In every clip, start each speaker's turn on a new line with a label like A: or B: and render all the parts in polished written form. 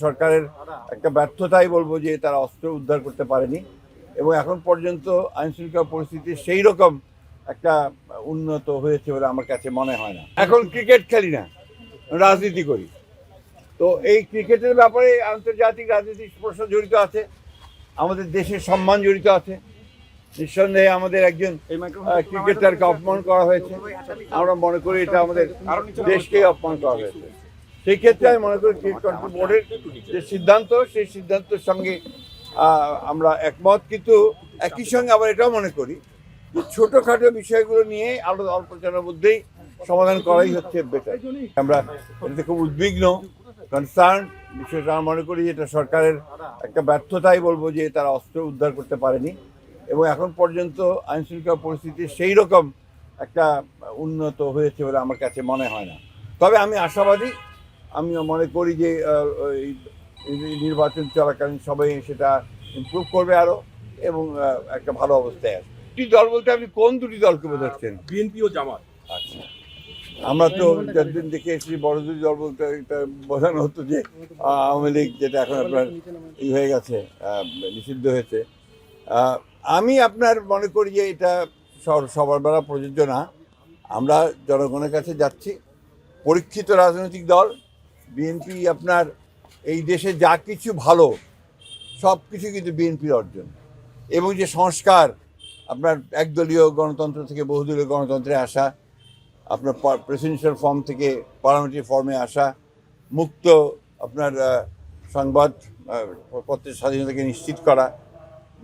A: সরকারের একটা ব্যর্থতাই বলবো যে তারা অস্ত্র উদ্ধার করতে পারেনি এবং এখন পর্যন্ত আইন শৃঙ্খলা পরিস্থিতি সেই রকম একটা উন্নত হয়েছে বলে আমার কাছে মনে হয় না। এখন ক্রিকেট খেলি না, রাজনীতি করি। তো এই ক্রিকেটের ব্যাপারে আন্তর্জাতিক রাজনীতির প্রশ্ন জড়িত আছে, আমাদের দেশের সম্মান জড়িত আছে। নিঃসন্দেহে আমাদের একজন ক্রিকেটারকে অপমান করা হয়েছে, আমরা মনে করি এটা আমাদের দেশকেই অপমান করা হয়েছে। সেই ক্ষেত্রে আমি মনে করি ক্রিকেট কন্ট্রোল বোর্ডের যে সিদ্ধান্ত, সেই সিদ্ধান্তের সঙ্গে আমরা একমত, কিন্তু একই সঙ্গে আবার এটাও মনে করি যে ছোটোখাটো বিষয়গুলো নিয়ে অল্প প্রচারের মধ্যেই সমাধান করাই হচ্ছে বেটার। আমরা এটাতে খুব উদ্বিগ্ন, কনসার্ন। বিষয়টা আমরা মনে করি এটা সরকারের একটা ব্যর্থতাই বলবো যে তারা অস্ত্র উদ্ধার করতে পারেনি এবং এখন পর্যন্ত আইন শৃঙ্খলা পরিস্থিতি সেই রকম একটা উন্নত হয়েছে বলে আমার কাছে মনে হয় না। তবে আমি আশাবাদী, আমি মনে করি যে নির্বাচন চলাকালীন সবাই সেটা ইমপ্রুভ করবে আরও এবং একটা ভালো অবস্থায় আসবে। দুটি দল বলতে আপনি কোন দুটি দলকে বোঝাচ্ছেন?
B: বিএনপি ও জামাত।
A: আচ্ছা, আমরা তো যতদিন দেখে এসেছি বড় দুটি দল বলতে এটা বোঝানো হতো যে আওয়ামী লীগ, যেটা এখন আপনার হয়ে গেছে, নিষিদ্ধ হয়েছে। আমি আপনার মনে করি যে এটা সবার বেলা প্রযোজ্য না। আমরা জনগণের কাছে যাচ্ছি, পরীক্ষিত রাজনৈতিক দল বিএনপি। আপনার এই দেশে যা কিছু ভালো সব কিছু কিন্তু বিএনপির অর্জন, এবং যে সংস্কার আপনার একদলীয় গণতন্ত্র থেকে বহুদলীয় গণতন্ত্রে আসা, আপনার প্রেসিডেন্সিয়াল ফর্ম থেকে পার্লামেন্টারি ফর্মে আসা, মুক্ত আপনার সংবাদ পত্রের স্বাধীনতাকে নিশ্চিত করা,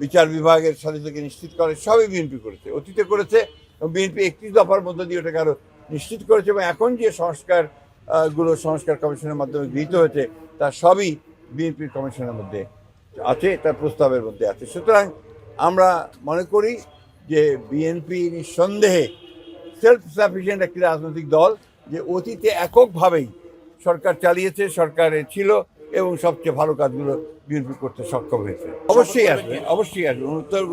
A: বিচার বিভাগের স্বাধীনতাকে নিশ্চিত করা, সবই বিএনপি করেছে, অতীতে করেছে। এবং বিএনপি 31 দফার মধ্য দিয়ে ওটাকে আরও নিশ্চিত করেছে এবং এখন যে সংস্কার কমিশনের মাধ্যমে গৃহীত হয়েছে তার সবই বিএনপির কমিশনের মধ্যে আছে, তার প্রস্তাবের মধ্যে আছে। সুতরাং আমরা মনে করি যে বিএনপি নিঃসন্দেহে সেলফ সাফিসিয়েন্ট একটি রাজনৈতিক দল, যে অতীতে এককভাবেই সরকার চালিয়েছে, সরকারে ছিল এবং সবচেয়ে ভালো কাজগুলো বিএনপি করতে সক্ষম হয়েছে। অবশ্যই আসবে, অবশ্যই আসবে।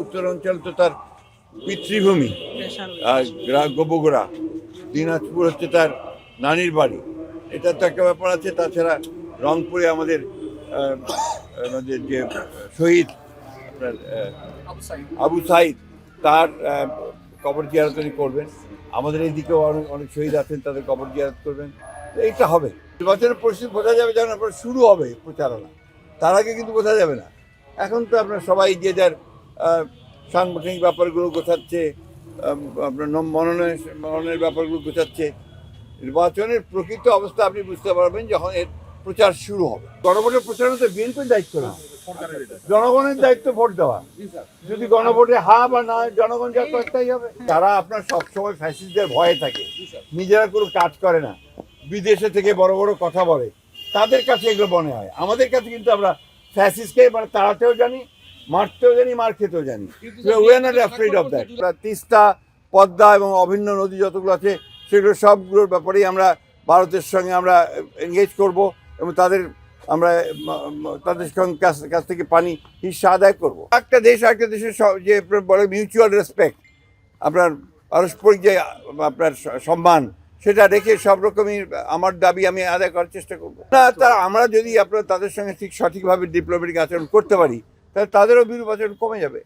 A: উত্তরাঞ্চল তো তার পিতৃভূমি, বগুড়া, দিনাজপুর হচ্ছে তার নানির বাড়ি, এটা তো একটা ব্যাপার আছে। তাছাড়া রংপুরে আমাদের যে শহীদ আপনার আবু সাইদ, তার কবর জিয়ারত করবেন। আমাদের এইদিকেও অনেক শহীদ আছেন, তাদের কবর জিয়ারত করবেন। এইটা হবে। নির্বাচনের পরিস্থিতি বোঝা যাবে যখন আপনার শুরু হবে প্রচারণা, তার আগে কিন্তু বোঝা যাবে না। এখন তো আপনার সবাই যে যার সাংগঠনিক ব্যাপারগুলো গোছাচ্ছে, আপনার মনোনয়নের ব্যাপারগুলো গোছাচ্ছে। নির্বাচনের প্রকৃত অবস্থা আপনি বুঝতে পারবেন যখন এর প্রচার শুরু হবে। গণভোটের প্রচারণা তো বিএনপির দায়িত্ব না, জনগণের দায়িত্ব ভোট দেওয়া। যদি গণভোটে হা বা না, জনগণ যা করতেই হবে। তারা আপনার সবসময় ফ্যাসিস্টদের ভয়ে থাকে, নিজেরা কোনো কাজ করে না, বিদেশে থেকে বড় বড় কথা বলে, তাদের কাছে এগুলো মনে হয়। আমাদের কাছে কিন্তু আমরা ফ্যাসিস্টকে মানে তাড়াতেও জানি, মারতেও জানি, মার খেতেও জানি। We are not afraid of that. Teesta, Padma এবং অভিন্ন নদী যতগুলো আছে সেগুলো সবগুলোর ব্যাপারেই আমরা ভারতের সঙ্গে আমরা এনগেজ করব এবং আমরা তাদের কাছ থেকে পানি হিস্সা আদায় করবো। একটা দেশের যে বলে মিউচুয়াল রেসপেক্ট, আপনার পারস্পরিক যে আপনার সম্মান, সেটা রেখে সব রকমই আমার দাবি আমি আদায় করার চেষ্টা করবো। না, আমরা যদি তাদের সঙ্গে ঠিক সঠিকভাবে ডিপ্লোম্যাটিক আচরণ করতে পারি, তাহলে তাদেরও বিরূপ আচরণ কমে যাবে।